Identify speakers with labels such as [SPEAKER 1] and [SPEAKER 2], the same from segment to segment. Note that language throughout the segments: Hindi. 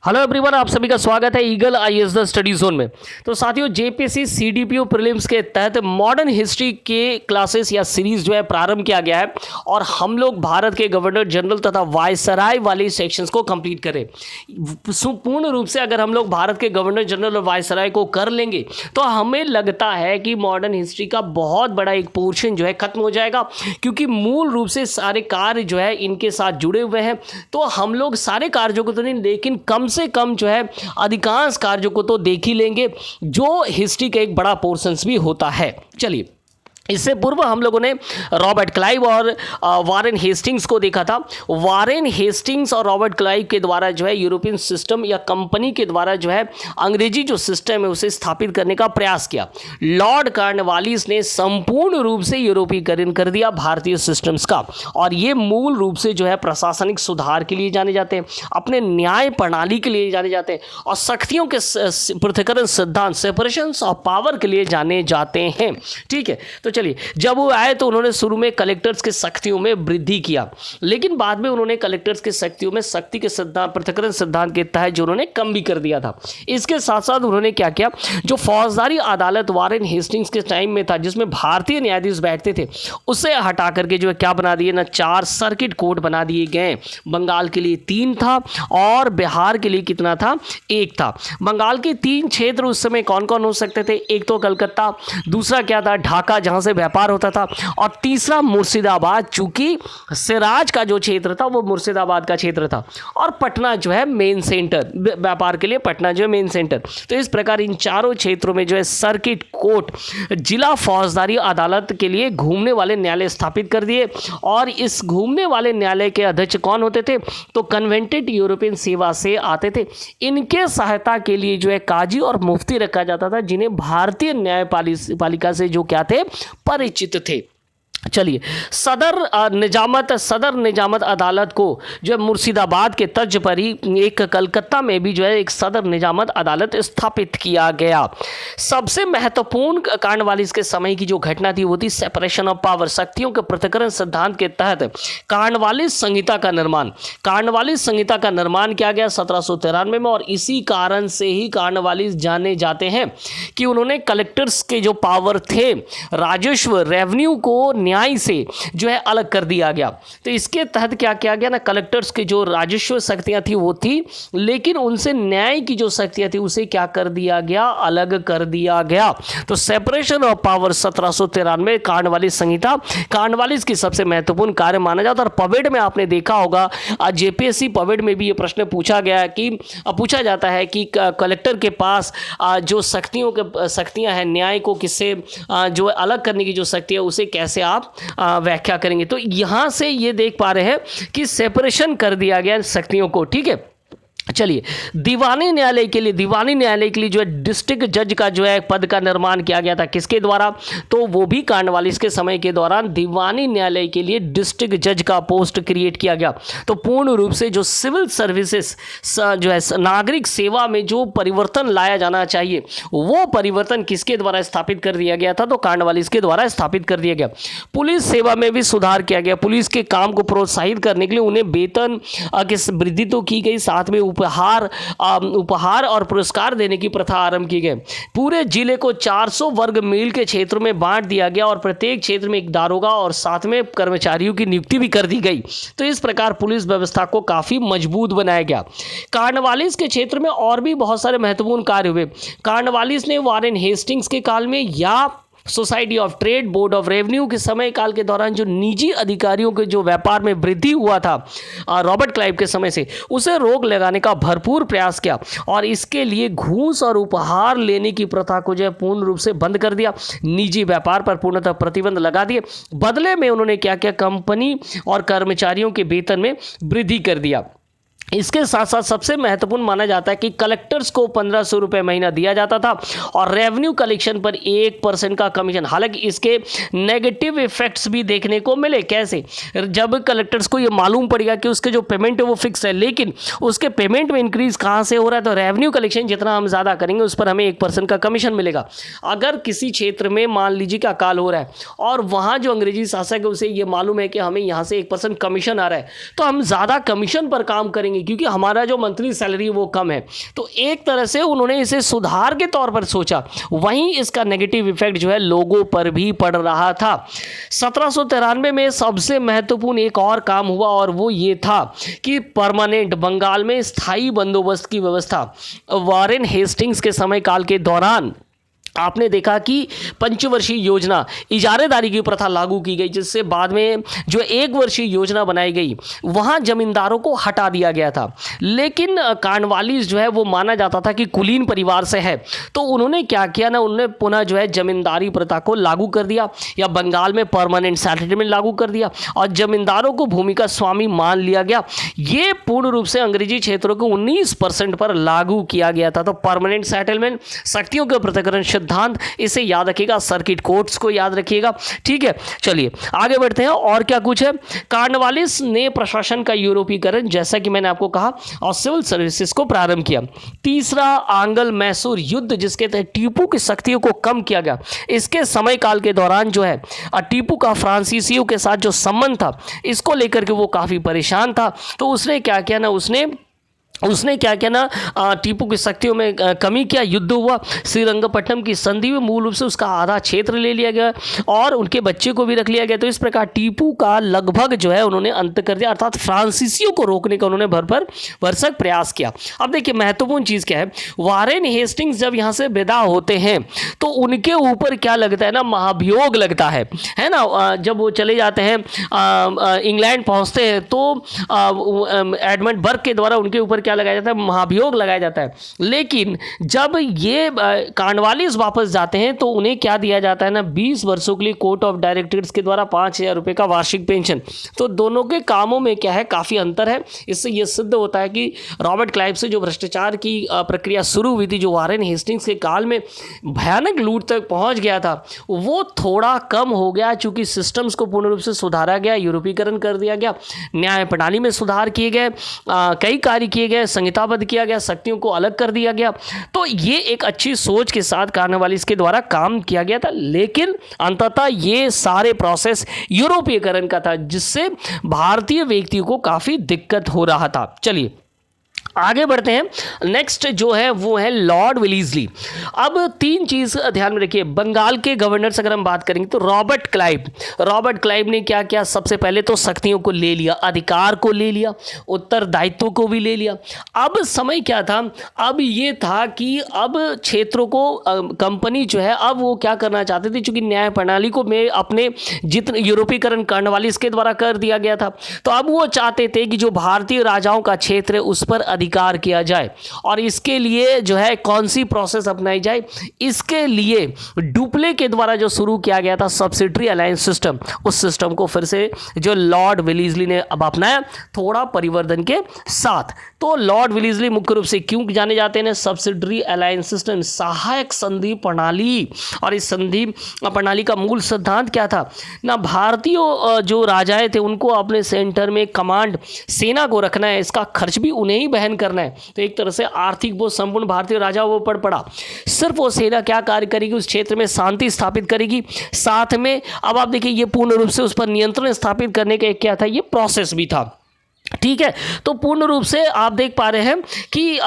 [SPEAKER 1] हेलो एवरीवन, आप सभी का स्वागत है eagle IAS the study zone में। तो साथियों, जेपीएससी सीडीपीओ प्रीलिम्स के तहत मॉडर्न हिस्ट्री के क्लासेस या सीरीज जो है प्रारंभ किया गया है और हम लोग भारत के गवर्नर जनरल तथा वायसराय वाले सेक्शंस को कंप्लीट करें। पूर्ण रूप से अगर हम लोग भारत के गवर्नर जनरल और वायसराय को कर लेंगे तो हमें लगता है कि मॉडर्न हिस्ट्री का बहुत बड़ा एक पोर्शन जो है खत्म हो जाएगा, क्योंकि मूल रूप से सारे कार्य जो है इनके साथ जुड़े हुए हैं। तो हम लोग सारे कार्यों को तो नहीं, लेकिन कम से कम जो है अधिकांश कार्यों को तो देख ही लेंगे, जो हिस्ट्री का एक बड़ा पोर्शंस भी होता है। चलिए, इससे पूर्व हम लोगों ने रॉबर्ट क्लाइव और वारेन हेस्टिंग्स को देखा था। वारेन हेस्टिंग्स और रॉबर्ट क्लाइव के द्वारा जो है यूरोपियन सिस्टम या कंपनी के द्वारा जो है अंग्रेजी जो सिस्टम है उसे स्थापित करने का प्रयास किया। लॉर्ड कॉर्नवालिस ने संपूर्ण रूप से यूरोपीकरण कर दिया भारतीय सिस्टम्स का, और ये मूल रूप से जो है प्रशासनिक सुधार के लिए जाने जाते हैं, अपने न्याय प्रणाली के लिए जाने जाते हैं, और शक्तियों के पृथक्करण सिद्धांत सेपरेशन ऑफ पावर के लिए जाने जाते हैं। ठीक है, तो चलिए, जब वो आए तो उन्होंने शुरू में कलेक्टर्स के शक्तियों में वृद्धि किया, लेकिन बाद में उन्होंने कलेक्टर्स के शक्तियों में शक्ति के सिद्धांत पृथक्करण सिद्धांत के तहत जो उन्होंने कम भी कर दिया था। इसके साथ साथ उन्होंने क्या किया, जो फौजदारी अदालत वारेन हेस्टिंग्स के टाइम में था जिसमें भारतीय न्यायाधीश बैठते थे, उसे हटा करके जो है क्या बना दिए ना, 4 सर्किट कोर्ट बना दिए गए। बंगाल के लिए 3 था और बिहार के लिए कितना था, 1 था। बंगाल के 3 क्षेत्र उस समय कौन कौन हो सकते थे, एक तो कलकत्ता, दूसरा क्या था ढाका जहां से व्यापार होता था, और तीसरा मुर्शिदाबाद, चूंकि सिराज का जो क्षेत्र था वो मुर्शिदाबाद का क्षेत्र था, और पटना जो है मेन सेंटर, व्यापार के लिए पटना जो है मेन सेंटर। तो इस प्रकार इन चारों क्षेत्रों में जो है सर्किट कोर्ट, जिला फौजदारी अदालत के लिए घूमने वाले न्यायालय स्थापित कर दिए। और इस घूमने वाले न्यायालय के अध्यक्ष कौन होते थे, तो कन्वेंटेड यूरोपियन सेवा से आते थे। इनके सहायता के लिए जो है काजी और मुफ्ती रखा जाता था, जिन्हें भारतीय न्यायपालिका से जो क्या थे, परिचित थे। चलिए, सदर निजामत अदालत को जो है मुर्शिदाबाद के तर्ज पर ही एक कलकत्ता में भी जो है एक सदर निजामत अदालत स्थापित किया गया। सबसे महत्वपूर्ण कॉर्नवालिस के समय की जो घटना थी वो थी सेपरेशन ऑफ पावर, शक्तियों के पृथक्करण सिद्धांत के तहत कॉर्नवालिस संहिता का निर्माण। कॉर्नवालिस संहिता का निर्माण किया गया 1793 में, और इसी कारण से ही कॉर्नवालिस जाने जाते हैं कि उन्होंने कलेक्टर्स के जो पावर थे, राजस्व रेवेन्यू को न्याय से जो है अलग कर दिया गया। तो इसके तहत क्या किया गया ना, कलेक्टर्स की जो राजस्व शक्तियां थी वो थी, लेकिन उनसे न्याय की जो शक्तियां थी उसे क्या कर दिया गया, अलग कर दिया गया। तो separation of power 1793 Cornwallis Samhita Cornwallis की सबसे महत्वपूर्ण कार्य माना जाता है। और पवेड में आपने देखा होगा, जेपीएससी पवेड में भी ये प्रश्न पूछा गया कि पूछा जाता है कि कलेक्टर के पास जो शक्तियां हैं, न्याय को किससे जो अलग करने की जो शक्ति है उसे कैसे आप व्याख्या करेंगे। तो यहां से ये देख पा रहे हैं कि सेपरेशन कर दिया गया शक्तियों को। ठीक है, चलिए, दीवानी न्यायालय के लिए जो है डिस्ट्रिक्ट जज का जो है पद का निर्माण किया गया था, किसके द्वारा, तो वो भी कॉर्नवालिस के समय के दौरान दीवानी न्यायालय के लिए डिस्ट्रिक्ट जज का पोस्ट क्रिएट किया गया। तो पूर्ण रूप से जो सिविल सर्विसेज जो है नागरिक सेवा में जो परिवर्तन लाया जाना चाहिए, वो परिवर्तन किसके द्वारा स्थापित कर दिया गया था, तो कॉर्नवालिस के द्वारा स्थापित कर दिया गया। पुलिस सेवा में भी सुधार किया गया। पुलिस के काम को प्रोत्साहित करने के लिए उन्हें वेतन की वृद्धि तो की गई, साथ में उपहार और पुरस्कार देने की प्रथा आरंभ की गई। पूरे जिले को 400 वर्ग मील के क्षेत्रों में बांट दिया गया, और प्रत्येक क्षेत्र में एक दारोगा और साथ में कर्मचारियों की नियुक्ति भी कर दी गई। तो इस प्रकार पुलिस व्यवस्था को काफी मजबूत बनाया गया। कॉर्नवालिस के क्षेत्र में और भी बहुत सारे महत्वपूर्ण कार्य हुए। कॉर्नवालिस ने वारेन हेस्टिंग्स के काल में या society of trade, board of revenue के समय काल के दौरान जो निजी अधिकारियों के जो व्यापार में वृद्धि हुआ था रॉबर्ट क्लाइव के समय से, उसे रोक लगाने का भरपूर प्रयास किया, और इसके लिए घूस और उपहार लेने की प्रथा को जो है पूर्ण रूप से बंद कर दिया। निजी व्यापार पर पूर्णतः प्रतिबंध लगा दिए। बदले में उन्होंने क्या किया, कंपनी और कर्मचारियों के वेतन में वृद्धि कर दिया। इसके साथ साथ सबसे महत्वपूर्ण माना जाता है कि कलेक्टर्स को 1500 रुपये महीना दिया जाता था, और रेवेन्यू कलेक्शन पर 1% का कमीशन। हालांकि इसके नेगेटिव इफेक्ट्स भी देखने को मिले। कैसे, जब कलेक्टर्स को ये मालूम पड़ेगा कि उसके जो पेमेंट है वो फिक्स है, लेकिन उसके पेमेंट में इंक्रीज कहाँ से हो रहा है, तो रेवेन्यू कलेक्शन जितना हम ज़्यादा करेंगे उस पर हमें 1% का कमीशन मिलेगा। अगर किसी क्षेत्र में मान लीजिए कि अकाल हो रहा है और वहाँ जो अंग्रेजी शासक है उसे ये मालूम है कि हमें यहाँ से 1% कमीशन आ रहा है, तो हम ज़्यादा कमीशन पर काम करेंगे। क्योंकि हमारा जो मंथली सैलरी वो कम है। तो एक तरह से उन्होंने इसे सुधार के तौर पर सोचा, वहीं इसका नेगेटिव इफेक्ट जो है लोगों पर भी पड़ रहा था। 1793 में सबसे महत्वपूर्ण एक और काम हुआ और वो ये था कि परमानेंट बंगाल में स्थायी बंदोबस्त की व्यवस्था। वॉरेन हेस्टिंग्स के समय काल के दौरान आपने देखा कि पंचवर्षीय योजना, इजारेदारी की प्रथा लागू की गई, जिससे बाद में जो एक वर्षीय योजना बनाई गई वहाँ जमींदारों को हटा दिया गया था। लेकिन कार्नवालिस जो है वो माना जाता था कि कुलीन परिवार से है, तो उन्होंने क्या किया ना, उन्होंने पुनः जो है जमींदारी प्रथा को लागू कर दिया या बंगाल में परमानेंट सेटलमेंट लागू कर दिया और जमींदारों को भूमि का स्वामी मान लिया गया। ये पूर्ण रूप से अंग्रेजी क्षेत्रों को 19% पर लागू किया गया था। तो परमानेंट सेटलमेंट, शक्तियों के पृथक्करण सिद्धांत, इसे याद रखिएगा, सर्किट कोर्ट्स को याद रखिएगा। ठीक है, चलिए आगे बढ़ते हैं। और क्या कुछ है, कार्नवालिस ने प्रशासन का यूरोपीकरण, जैसा कि मैंने आपको कहा, और सिविल सर्विसेज को प्रारंभ किया। तीसरा, आंग्ल मैसूर युद्ध, जिसके तहत टीपू की शक्तियों को कम किया गया। इसके समय काल के दौरान जो है टीपू का फ्रांसीसियों के साथ जो संबंध था, इसको लेकर के वो काफी परेशान था। तो उसने क्या किया ना, उसने क्या किया ना, टीपू की शक्तियों में कमी किया। युद्ध हुआ, श्रीरंगपट्टनम की संधि में मूल रूप से उसका आधा क्षेत्र ले लिया गया और उनके बच्चे को भी रख लिया गया। तो इस प्रकार टीपू का लगभग जो है उन्होंने अंत कर दिया, अर्थात फ्रांसीसियों को रोकने का उन्होंने भरसक प्रयास किया। अब देखिए महत्वपूर्ण चीज़ क्या है, वॉरेन हेस्टिंग्स जब यहाँ से विदा होते हैं तो उनके ऊपर क्या लगता है ना, महाभियोग लगता है ना। जब वो चले जाते हैं इंग्लैंड पहुँचते हैं तो एडमंड बर्ग के द्वारा उनके ऊपर क्या लगाया जाता है, महाभियोग लगाया जाता है। लेकिन जब ये कार्नवालिस वापस जाते हैं तो उन्हें क्या दिया जाता है ना, 20 वर्षों के लिए कोर्ट ऑफ डायरेक्टर्स के द्वारा 5,000 रुपये का वार्षिक पेंशन। तो दोनों के कामों में क्या है, काफ़ी अंतर है। इससे यह सिद्ध होता है कि रॉबर्ट क्लाइव से जो भ्रष्टाचार की प्रक्रिया शुरू हुई थी, जो वॉरेन हेस्टिंग्स के काल में भयानक लूट तक पहुँच गया था, वो थोड़ा कम हो गया, चूँकि सिस्टम्स को पूर्ण रूप से सुधारा गया, यूरोपीकरण कर दिया गया, न्याय प्रणाली में सुधार किए गए, कई कार्य किए गए, संहिताबद्ध किया गया, शक्तियों को अलग कर दिया गया। तो ये एक अच्छी सोच के साथ कार्नवालिस के द्वारा काम किया गया था। लेकिन अंततः ये सारे प्रोसेस यूरोपीयकरण का था, जिससे भारतीय व्यक्तियों को काफी दिक्कत हो रहा था। चलिए आगे बढ़ते हैं। नेक्स्ट जो है वो है लॉर्ड विलीजली। अब तीन चीज़ ध्यान में रखिए, बंगाल के गवर्नर से अगर हम बात करेंगे तो रॉबर्ट क्लाइव ने क्या किया, सबसे पहले तो शक्तियों को ले लिया, अधिकार को ले लिया, उत्तरदायित्व को भी ले लिया। अब समय क्या था, अब ये था कि अब क्षेत्रों को कंपनी जो है अब वो क्या करना चाहते थे, चूंकि न्याय प्रणाली को में अपने जितने यूरोपीकरण कार्नवालिस के द्वारा कर दिया गया था, तो अब वो चाहते थे कि जो भारतीय राजाओं का क्षेत्र है उस पर अधिकार किया जाए। और इसके लिए जो है कौन सी प्रोसेस अपनाई जाए, इसके लिए डुप्ले के द्वारा जो शुरू किया गया था सब्सिडरी अलायंस सिस्टम, उस सिस्टम को फिर से जो लॉर्ड विलीजली ने अब अपनाया, थोड़ा परिवर्तन के साथ। तो लॉर्ड विलीजली मुख्य रूप से क्यों जाने जाते हैं, सब्सिडरी अलायंस सिस्टम, सहायक संधि प्रणाली। और इस संधि प्रणाली का मूल सिद्धांत क्या था ना, भारतीय जो राजाएं थे उनको अपने सेंटर में कमांड सेना को रखना है, इसका खर्च भी उन्हें ही वहन करना है। तो एक तरह से आर्थिक बोझ संपूर्ण भारतीय राजाओं वो पड़ा। सिर्फ वो सेना क्या कार्य करेगी, उस क्षेत्र में शांति स्थापित करेगी, साथ में अब आप देखिए ये पूर्ण रूप से उस पर नियंत्रण स्थापित करने का एक क्या था, ये प्रोसेस भी था। ठीक है, तो पूर्ण रूप से आप देख पा रहे हैं कि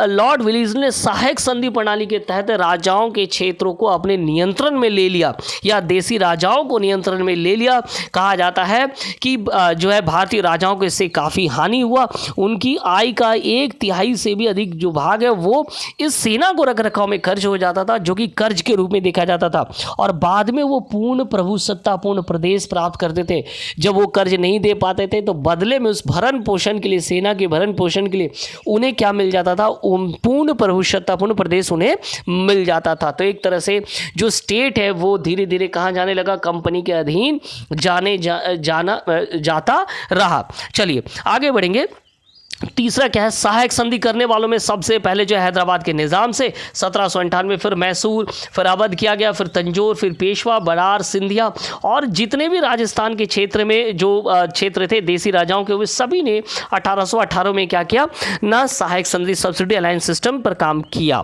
[SPEAKER 1] लॉर्ड विलीजली ने सहायक संधि प्रणाली के तहत राजाओं के क्षेत्रों को अपने नियंत्रण में ले लिया, या देसी राजाओं को नियंत्रण में ले लिया। कहा जाता है कि जो है भारतीय राजाओं को इससे काफ़ी हानि हुआ, उनकी आय का 1/3 से भी अधिक जो भाग है वो इस सेना को रख रखाव में खर्च हो जाता था, जो कि कर्ज के रूप में देखा जाता था। और बाद में वो पूर्ण प्रभुसत्तापूर्ण प्रदेश प्राप्त करते थे। जब वो कर्ज नहीं दे पाते थे तो बदले में उस भरण पोषण के लिए, सेना के भरण पोषण के लिए उन्हें क्या मिल जाता था, पूर्ण प्रभुसत्तापूर्ण प्रदेश उन्हें मिल जाता था। तो एक तरह से जो स्टेट है वो धीरे धीरे कहाँ जाने लगा, कंपनी के अधीन जाता रहा। चलिए आगे बढ़ेंगे। तीसरा क्या है, सहायक संधि करने वालों में सबसे पहले जो है हैदराबाद के निज़ाम से 1798, फिर मैसूर, फिर अवध किया गया, फिर तंजौर, फिर पेशवा, बरार, सिंधिया और जितने भी राजस्थान के क्षेत्र में जो क्षेत्र थे देसी राजाओं के, वे सभी ने 1818 में क्या किया ना, सहायक संधि सब्सिडी अलायंस सिस्टम पर काम किया।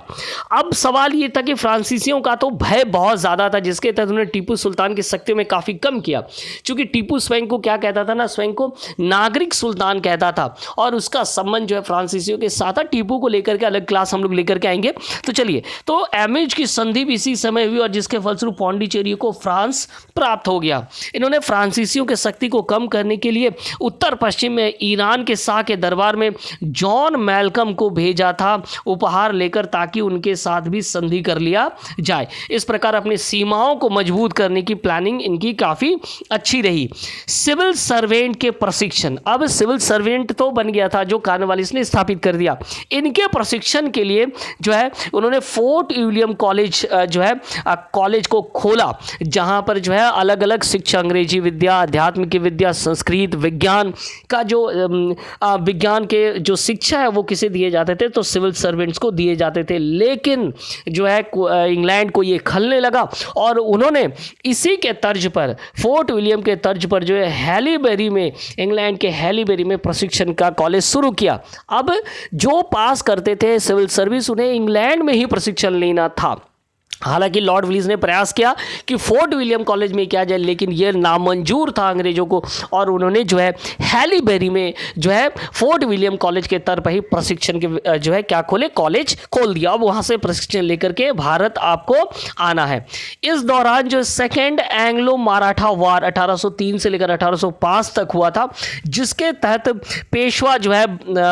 [SPEAKER 1] अब सवाल ये था कि फ्रांसीसियों का तो भय बहुत ज़्यादा था, जिसके तहत उन्होंने टीपू सुल्तान की शक्तियों में काफ़ी कम किया। चूँकि टीपू स्वयं को क्या कहता था ना, स्वयं को नागरिक सुल्तान कहता था और उसका संबंध जो है फ्रांसीसियों के साथ था। टीपू को लेकर के अलग क्लास हम लोग लेकर के आएंगे। तो चलिए, तो एमेज की संधि भी इसी समय हुई और जिसके फलस्वरूप पौंडीचेरी को फ्रांस प्राप्त हो गया। इन्होंने फ्रांसीसियों के शक्ति को कम करने के लिए उत्तर पश्चिम में ईरान के शाह के दरबार में जॉन मैल्कम को भेजा था उपहार लेकर, ताकि उनके साथ भी संधि कर लिया जाए। इस प्रकार अपनी सीमाओं को मजबूत करने की प्लानिंग इनकी काफ़ी अच्छी रही। सिविल सर्वेंट के प्रशिक्षण, अब सिविल सर्वेंट तो बन गया था जो कॉर्नवालिस ने स्थापित कर दिया। इनके प्रशिक्षण के लिए जो है उन्होंने फोर्ट विलियम कॉलेज जो है कॉलेज को खोला, जहां पर जो है अलग अलग शिक्षा, अंग्रेजी विद्या, अध्यात्म की विद्या, संस्कृत, विज्ञान का जो विज्ञान के जो शिक्षा है वो किसे दिए जाते थे, तो सिविल सर्वेंट्स को दिए जाते थे। लेकिन जो है इंग्लैंड को ये खलने लगा और उन्होंने इसी के तर्ज पर, फोर्ट विलियम के तर्ज पर जो है हैलीबेरी में, इंग्लैंड के हैलीबेरी में प्रशिक्षण का कॉलेज शुरू किया। अब जो पास करते थे सिविल सर्विस, उन्हें इंग्लैंड में ही प्रशिक्षण लेना था। हालांकि लॉर्ड विलीज ने प्रयास किया कि फोर्ट विलियम कॉलेज में किया जाए, लेकिन यह नामंजूर था अंग्रेजों को और उन्होंने जो है हैलीबेरी में जो है फोर्ट विलियम कॉलेज के तर्ज पर ही प्रशिक्षण के जो है क्या खोले, कॉलेज खोल दिया। अब वहां से प्रशिक्षण लेकर के भारत आपको आना है। इस दौरान जो सेकेंड एंग्लो मराठा वार 1803 से लेकर 1805 तक हुआ था, जिसके तहत पेशवा जो है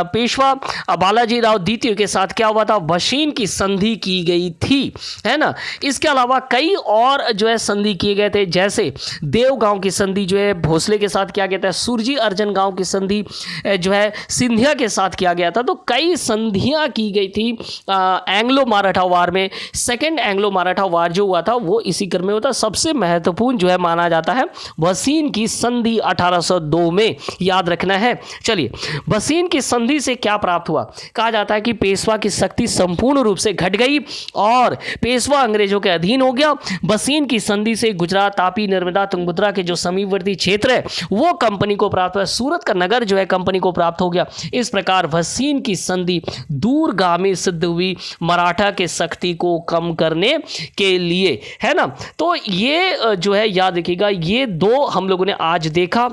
[SPEAKER 1] पेशवा बालाजी राव द्वितीय के साथ क्या हुआ था, बशीन की संधि की गई थी, है ना। इसके अलावा कई और जो है संधि किए गए थे, जैसे देवगांव की संधि जो है भोसले के साथ किया गया था, सुरजी अर्जन गांव की संधि जो है सिंधिया के साथ किया गया था। तो कई संधियां की गई थी एंग्लो मराठा वार में। सेकेंड एंग्लो मराठा वार जो हुआ था वो इसी क्रम में होता। सबसे महत्वपूर्ण जो है माना जाता है बसीन की संधि 1802 में, याद रखना है। चलिए, बसीन की संधि से क्या प्राप्त हुआ, कहा जाता है कि पेशवा की शक्ति संपूर्ण रूप से घट गई और पेशवा अंग्रेजों के अधीन हो गया। बसीन की संधि से गुजरात, तापी, नर्मदा, तुंगभद्रा के जो समीपवर्ती क्षेत्र है वो कंपनी को प्राप्त हुआ। सूरत का नगर जो है कंपनी को प्राप्त हो गया। इस प्रकार बसीन की संधि दूरगामी सिद्ध हुई मराठा के शक्ति को कम करने के लिए, है ना। तो ये जो है याद रखिएगा, ये दो हम लोगों ने आज देखा।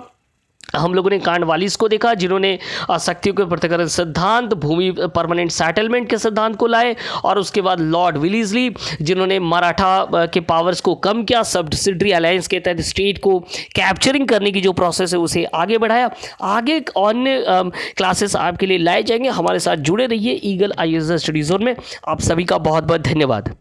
[SPEAKER 1] हम लोगों ने कॉर्नवालिस को देखा जिन्होंने शक्तियों के पृथक्करण सिद्धांत, भूमि परमानेंट सेटलमेंट के सिद्धांत को लाए, और उसके बाद लॉर्ड विलीजली जिन्होंने मराठा के पावर्स को कम किया, सब्सिडरी अलायंस के तहत स्टेट को कैप्चरिंग करने की जो प्रोसेस है उसे आगे बढ़ाया। आगे अन्य क्लासेस आपके लिए लाए जाएंगे। हमारे साथ जुड़े रहिए ईगल IAS स्टडी जोन में। आप सभी का बहुत बहुत धन्यवाद।